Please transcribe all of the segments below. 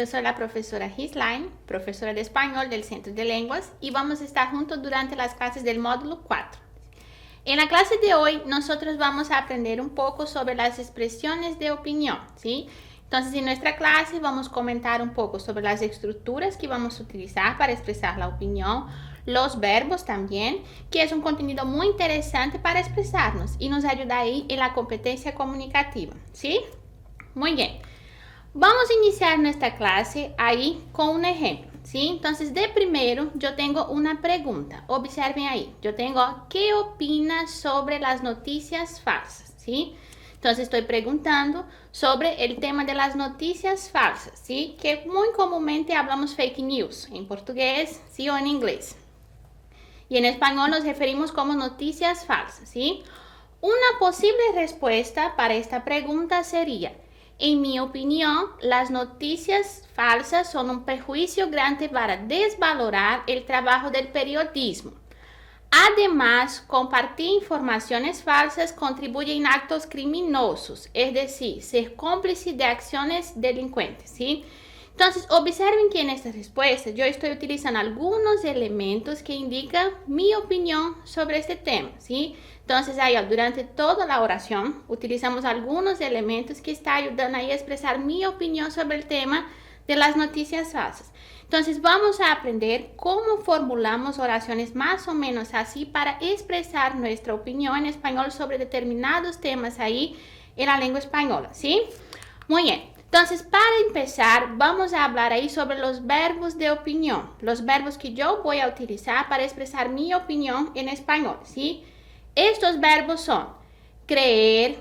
yo soy la profesora Gislaine, profesora de español del Centro de Lenguas, y vamos a estar juntos durante las clases del módulo 4. En la clase de hoy, nosotros vamos a aprender un poco sobre las expresiones de opinión, ¿sí? Entonces, en nuestra clase vamos a comentar un poco sobre las estructuras que vamos a utilizar para expresar la opinión, los verbos también, que es un contenido muy interesante para expresarnos y nos ayuda ahí en la competencia comunicativa, ¿sí? Muy bien. Vamos a iniciar nuestra clase ahí con un ejemplo, ¿sí? Entonces, de primero, yo tengo una pregunta. Observen ahí. Yo tengo, ¿qué opinas sobre las noticias falsas? ¿Sí? Entonces, estoy preguntando sobre el tema de las noticias falsas, ¿sí? Que muy comúnmente hablamos fake news, en portugués, ¿sí? O en inglés. Y en español nos referimos como noticias falsas, ¿sí? Una posible respuesta para esta pregunta sería: en mi opinión, las noticias falsas son un perjuicio grande para desvalorar el trabajo del periodismo. Además, compartir informaciones falsas contribuye en actos criminosos, es decir, ser cómplice de acciones delincuentes, ¿sí? Entonces, observen que en esta respuesta yo estoy utilizando algunos elementos que indican mi opinión sobre este tema, ¿sí? Entonces, ahí durante toda la oración utilizamos algunos elementos que están ayudando ahí a expresar mi opinión sobre el tema de las noticias falsas. Entonces, vamos a aprender cómo formulamos oraciones más o menos así para expresar nuestra opinión en español sobre determinados temas ahí en la lengua española, ¿sí? Muy bien. Entonces, para empezar, vamos a hablar ahí sobre los verbos de opinión, los verbos que yo voy a utilizar para expresar mi opinión en español, ¿sí? Estos verbos son creer,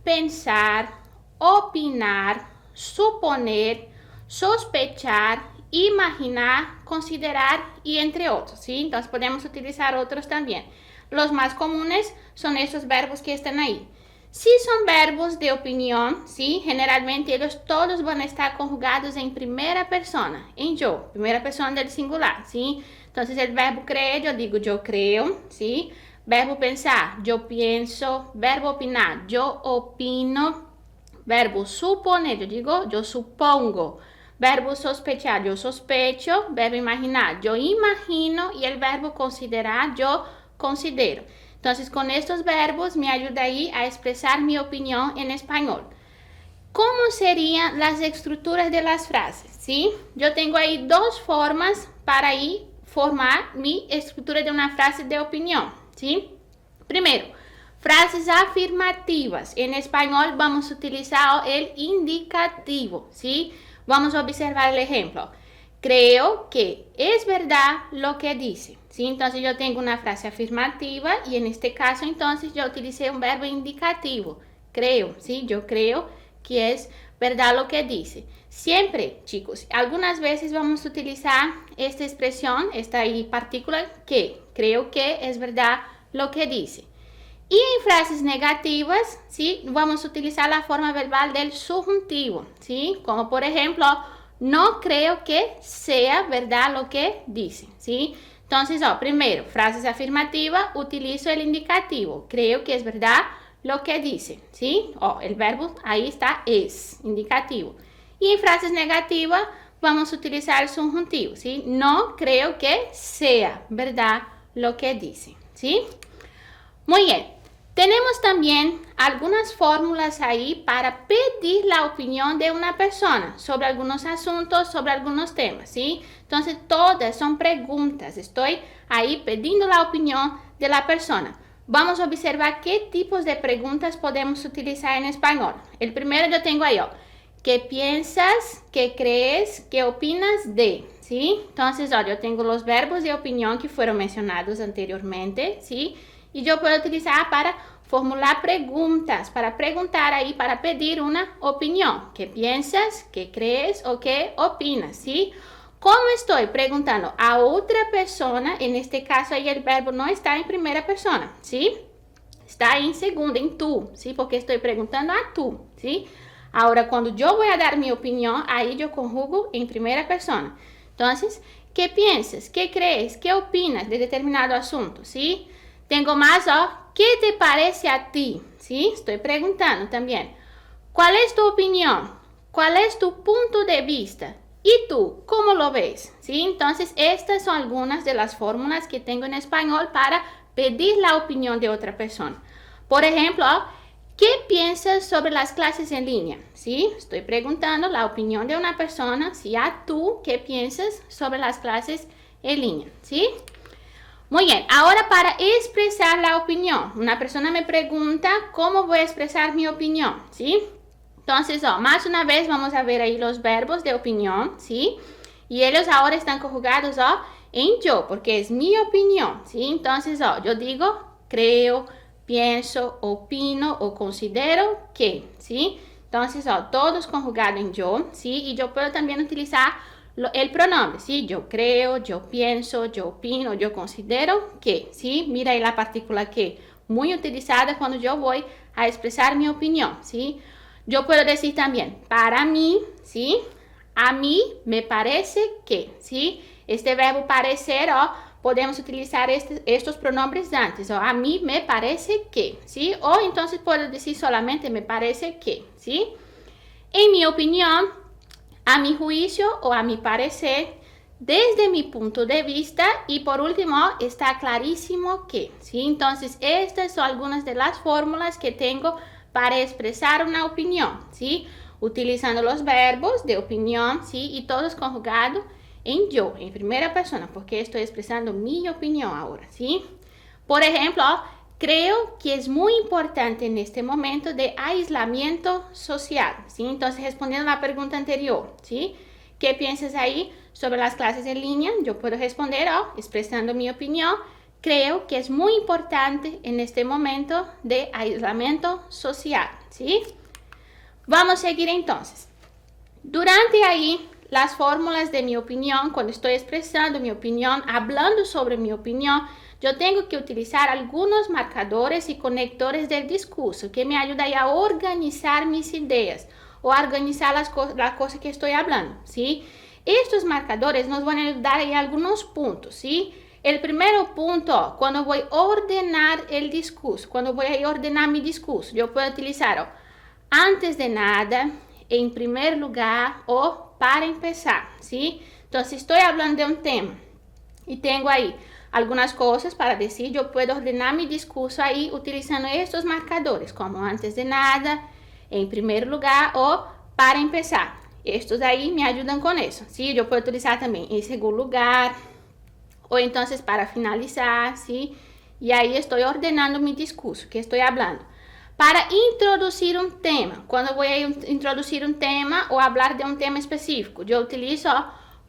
pensar, opinar, suponer, sospechar, imaginar, considerar y entre otros, ¿sí? Entonces, podemos utilizar otros también. Los más comunes son estos verbos que están ahí. Si son verbos de opinión, ¿sí? Generalmente ellos todos van a estar conjugados en primera persona, en yo, primera persona del singular, ¿sí? Entonces, el verbo creer, yo digo yo creo, ¿sí? Verbo pensar, yo pienso. Verbo opinar, yo opino. Verbo suponer, yo digo yo supongo. Verbo sospechar, yo sospecho. Verbo imaginar, yo imagino. Y el verbo considerar, yo considero. Entonces, con estos verbos me ayuda ahí a expresar mi opinión en español. ¿Cómo serían las estructuras de las frases? ¿Sí? Yo tengo ahí dos formas para ahí formar mi estructura de una frase de opinión, ¿sí? Primero, frases afirmativas. En español vamos a utilizar el indicativo, ¿sí? Vamos a observar el ejemplo. Creo que es verdad lo que dice, ¿sí? Entonces, yo tengo una frase afirmativa y en este caso, entonces, yo utilicé un verbo indicativo. Creo, ¿sí? Yo creo que es verdad lo que dice. Siempre, chicos, algunas veces vamos a utilizar esta expresión, esta ahí partícula, que creo que es verdad lo que dice. Y en frases negativas, ¿sí? Vamos a utilizar la forma verbal del subjuntivo, ¿sí? Como por ejemplo, no creo que sea verdad lo que dice, ¿sí? Entonces, primero, frases afirmativas, utilizo el indicativo. Creo que es verdad lo que dice, ¿sí? El verbo ahí está, es, indicativo. Y en frases negativas, vamos a utilizar el subjuntivo, ¿sí? No creo que sea verdad lo que dice, ¿sí? Muy bien. Tenemos también algunas fórmulas ahí para pedir la opinión de una persona sobre algunos asuntos, sobre algunos temas, ¿sí? Entonces, todas son preguntas. Estoy ahí pidiendo la opinión de la persona. Vamos a observar qué tipos de preguntas podemos utilizar en español. El primero yo tengo ahí, ¿qué piensas? ¿Qué crees? ¿Qué opinas de? ¿Sí? Entonces, yo tengo los verbos de opinión que fueron mencionados anteriormente, ¿sí? Y yo puedo utilizar para formular preguntas, para preguntar ahí, para pedir una opinión. ¿Qué piensas? ¿Qué crees? ¿O qué opinas? ¿Sí? ¿Cómo estoy preguntando a otra persona? En este caso ahí el verbo no está en primera persona, ¿sí? Está en segunda, en tú, ¿sí? Porque estoy preguntando a tú, ¿sí? Ahora, cuando yo voy a dar mi opinión, ahí yo conjugo en primera persona. Entonces, ¿qué piensas? ¿Qué crees? ¿Qué opinas de determinado asunto? ¿Sí? Tengo más, ¿qué te parece a ti? ¿Sí? Estoy preguntando también. ¿Cuál es tu opinión? ¿Cuál es tu punto de vista? ¿Y tú, cómo lo ves? ¿Sí? Entonces, estas son algunas de las fórmulas que tengo en español para pedir la opinión de otra persona. Por ejemplo, ¿qué piensas sobre las clases en línea? ¿Sí? Estoy preguntando la opinión de una persona. ¿Sí? ¿A tú qué piensas sobre las clases en línea? ¿Sí? Muy bien, ahora para expresar la opinión, una persona me pregunta cómo voy a expresar mi opinión, ¿sí? Entonces, más una vez vamos a ver ahí los verbos de opinión, ¿sí? Y ellos ahora están conjugados en yo, porque es mi opinión, ¿sí? Entonces, yo digo, creo, pienso, opino o considero que, ¿sí? Entonces, todos conjugados en yo, ¿sí? Y yo puedo también utilizar el pronombre, ¿sí? Yo creo, yo pienso, yo opino, yo considero que, ¿sí? Mira ahí la partícula que, muy utilizada cuando yo voy a expresar mi opinión, ¿sí? Yo puedo decir también, para mí, ¿sí? A mí me parece que, ¿sí? Este verbo parecer, podemos utilizar estos pronombres antes, a mí me parece que, ¿sí? O entonces puedo decir solamente me parece que, ¿sí? En mi opinión, a mi juicio o a mi parecer, desde mi punto de vista, y por último, está clarísimo que, ¿sí? Entonces, estas son algunas de las fórmulas que tengo para expresar una opinión, ¿sí? Utilizando los verbos de opinión, ¿sí? Y todos conjugados en yo, en primera persona, porque estoy expresando mi opinión ahora, ¿sí? Por ejemplo, creo que es muy importante en este momento de aislamiento social, ¿sí? Entonces, respondiendo a la pregunta anterior, ¿sí? ¿Qué piensas ahí sobre las clases en línea? Yo puedo responder, expresando mi opinión, creo que es muy importante en este momento de aislamiento social, ¿sí? Vamos a seguir entonces. Durante ahí las fórmulas de mi opinión, cuando estoy expresando mi opinión, hablando sobre mi opinión, yo tengo que utilizar algunos marcadores y conectores del discurso que me ayudan a organizar mis ideas o a organizar las cosas que estoy hablando, ¿sí? Estos marcadores nos van a ayudar en algunos puntos, ¿sí? El primer punto, cuando voy a ordenar el discurso, cuando voy a ordenar mi discurso, yo puedo utilizar antes de nada, en primer lugar o para empezar, ¿sí? Entonces, estoy hablando de un tema y tengo ahí algunas cosas para decir, yo puedo ordenar mi discurso ahí utilizando estos marcadores, como antes de nada, en primer lugar o para empezar. Estos ahí me ayudan con eso, ¿sí? Yo puedo utilizar también en segundo lugar o entonces para finalizar, ¿sí? Y ahí estoy ordenando mi discurso que estoy hablando. Para introducir un tema, cuando voy a introducir un tema o hablar de un tema específico, yo utilizo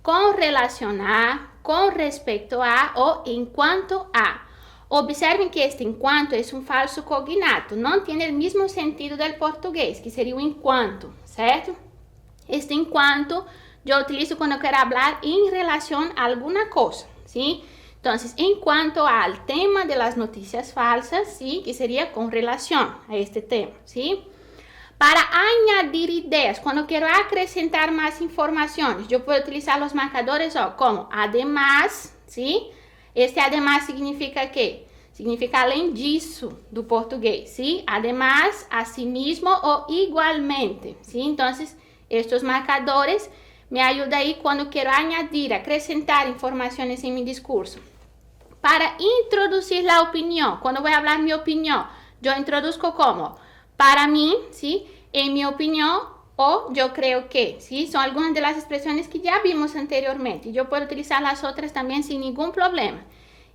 con relación a, con respecto a o en cuanto a. Observen que este en cuanto es un falso cognato, não tem o mesmo sentido del português, que seria o enquanto, certo? Este enquanto eu utilizo quando eu quero falar em relação a alguma coisa, ¿sí? Entonces, en cuanto al tema de las noticias falsas, ¿sí? Que sería con relación a este tema, ¿sí? Para añadir ideas, cuando quiero acrescentar más informaciones, yo puedo utilizar los marcadores como además, ¿sí? Este además significa ¿qué? Significa além disso do portugués, ¿sí? Además, asimismo o igualmente, ¿sí? Entonces, estos marcadores me ayudan ahí cuando quiero añadir, acrescentar informaciones en mi discurso. Para introducir la opinión, cuando voy a hablar mi opinión, yo introduzco como para mí, ¿sí? En mi opinión o yo creo que, ¿sí? Son algunas de las expresiones que ya vimos anteriormente. Yo puedo utilizar las otras también sin ningún problema.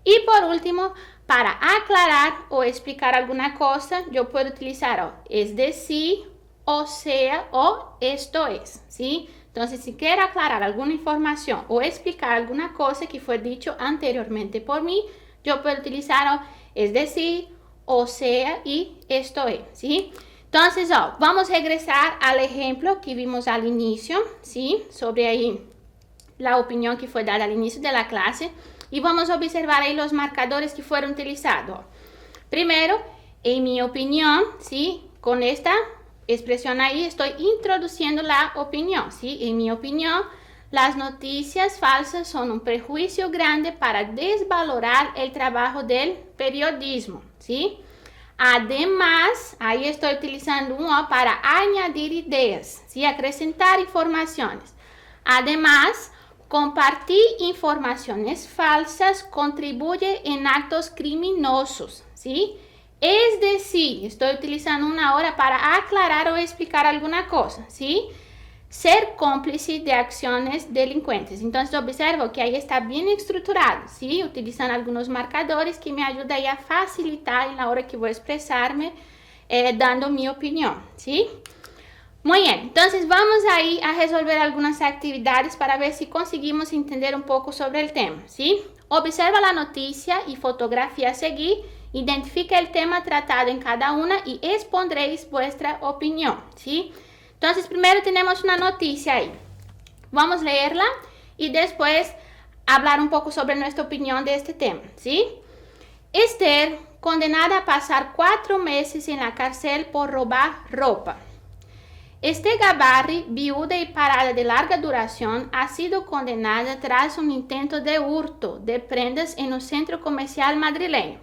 Y por último, para aclarar o explicar alguna cosa, yo puedo utilizar es decir, o sea, o esto es, ¿sí? Entonces, si quiero aclarar alguna información o explicar alguna cosa que fue dicho anteriormente por mí, yo puedo utilizar es decir, o sea y esto es, ¿sí? Entonces, vamos a regresar al ejemplo que vimos al inicio, ¿sí? Sobre ahí la opinión que fue dada al inicio de la clase y vamos a observar ahí los marcadores que fueron utilizados. Primero, en mi opinión, ¿sí? Con esta expresión ahí estoy introduciendo la opinión, ¿sí? En mi opinión, las noticias falsas son un prejuicio grande para desvalorar el trabajo del periodismo, ¿sí? Además, ahí estoy utilizando un O para añadir ideas, ¿sí? Acrescentar informaciones. Además, compartir informaciones falsas contribuye en actos criminosos, ¿sí? Es decir, estoy utilizando una hora para aclarar o explicar alguna cosa, ¿sí? Ser cómplice de acciones delincuentes. Entonces, observo que ahí está bien estructurado, ¿sí? Utilizando algunos marcadores que me ayudan a facilitar en la hora que voy a expresarme, dando mi opinión, ¿sí? Muy bien, entonces vamos ahí a resolver algunas actividades para ver si conseguimos entender un poco sobre el tema, ¿sí? Observa la noticia y fotografía a seguir, identifica el tema tratado en cada una y expondréis vuestra opinión, ¿sí? Entonces primero tenemos una noticia ahí, vamos a leerla y después hablar un poco sobre nuestra opinión de este tema, ¿sí? Esther, condenada a pasar 4 meses en la cárcel por robar ropa. Esther Gabarri, viuda y parada de larga duración, ha sido condenada tras un intento de hurto de prendas en un centro comercial madrileño.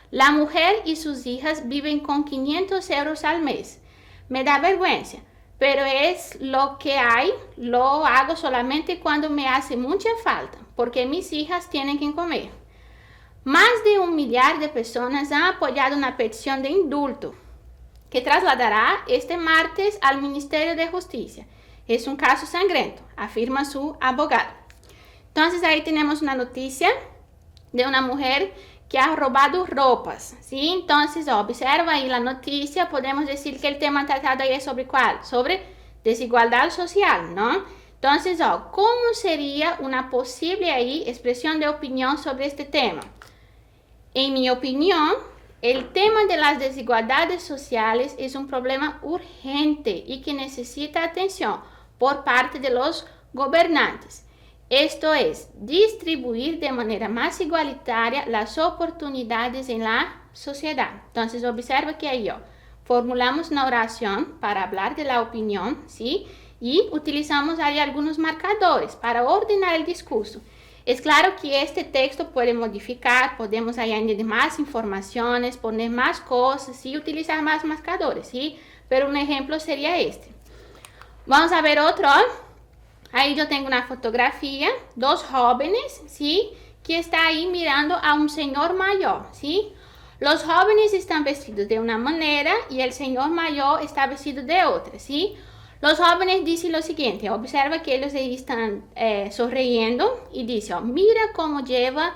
La mujer y sus hijas viven con 500 euros al mes. Me da vergüenza, pero es lo que hay. Lo hago solamente cuando me hace mucha falta, porque mis hijas tienen que comer. Más de 1 millar de personas han apoyado una petición de indulto que trasladará este martes al Ministerio de Justicia. Es un caso sangrento, afirma su abogado. Entonces ahí tenemos una noticia de una mujer que ha robado ropas, ¿sí? Entonces observa ahí la noticia, podemos decir que el tema tratado ahí es sobre ¿cuál? Sobre desigualdad social, ¿no? Entonces, ¿cómo sería una posible ahí expresión de opinión sobre este tema? En mi opinión, el tema de las desigualdades sociales es un problema urgente y que necesita atención por parte de los gobernantes. Esto es, distribuir de manera más igualitaria las oportunidades en la sociedad. Entonces, observa que ahí formulamos una oración para hablar de la opinión, ¿sí? Y utilizamos ahí algunos marcadores para ordenar el discurso. Es claro que este texto puede modificar, podemos ahí añadir más informaciones, poner más cosas y utilizar más marcadores, ¿sí? Pero un ejemplo sería este. Vamos a ver otro. Ahí yo tengo una fotografía, 2 jóvenes, ¿sí? Que está ahí mirando a un señor mayor, ¿sí? Los jóvenes están vestidos de una manera y el señor mayor está vestido de otra, ¿sí? Los jóvenes dicen lo siguiente, observa que ellos ahí están sonriendo y dicen, mira cómo lleva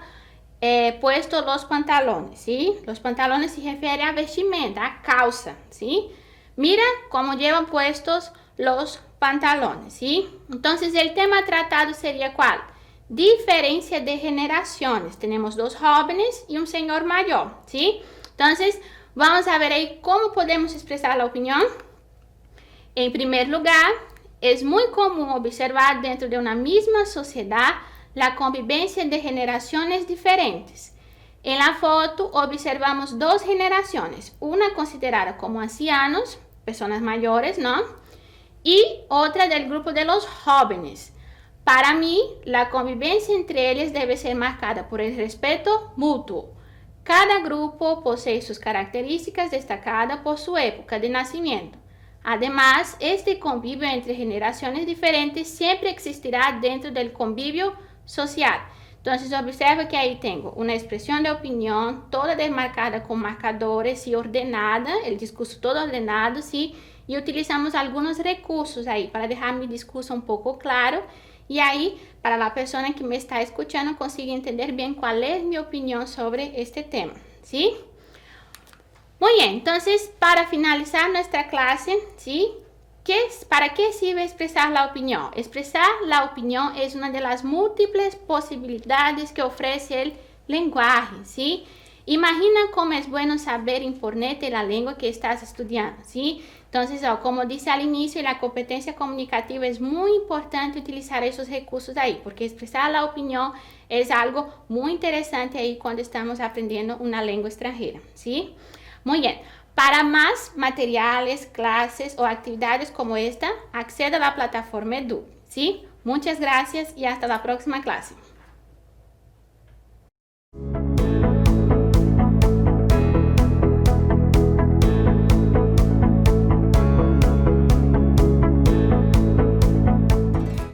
puestos los pantalones, ¿sí? Los pantalones se refieren a vestimenta, a calza, ¿sí? Mira cómo llevan puestos los pantalones, ¿sí? Entonces el tema tratado sería ¿cuál? Diferencia de generaciones. Tenemos 2 jóvenes y un señor mayor, ¿sí? Entonces vamos a ver ahí cómo podemos expresar la opinión. En primer lugar, es muy común observar dentro de una misma sociedad la convivencia de generaciones diferentes. En la foto observamos 2 generaciones, una considerada como ancianos, personas mayores, ¿no? Y otra del grupo de los jóvenes. Para mí, la convivencia entre ellos debe ser marcada por el respeto mutuo. Cada grupo posee sus características destacadas por su época de nacimiento. Además, este convivio entre generaciones diferentes siempre existirá dentro del convivio social. Entonces, observa que ahí tengo una expresión de opinión, toda desmarcada con marcadores y ordenada, el discurso todo ordenado, ¿sí? Y utilizamos algunos recursos ahí para dejar mi discurso un poco claro. Y ahí, para la persona que me está escuchando, consigue entender bien cuál es mi opinión sobre este tema, ¿sí? Muy bien, entonces para finalizar nuestra clase, ¿sí? ¿Para qué sirve expresar la opinión? Expresar la opinión es una de las múltiples posibilidades que ofrece el lenguaje, ¿sí? Imagina cómo es bueno saber imponerte la lengua que estás estudiando, ¿sí? Entonces, como dice al inicio, la competencia comunicativa es muy importante utilizar esos recursos ahí, porque expresar la opinión es algo muy interesante ahí cuando estamos aprendiendo una lengua extranjera, ¿sí? Muy bien, para más materiales, clases o actividades como esta, acceda a la plataforma Edu, ¿sí? Muchas gracias y hasta la próxima clase.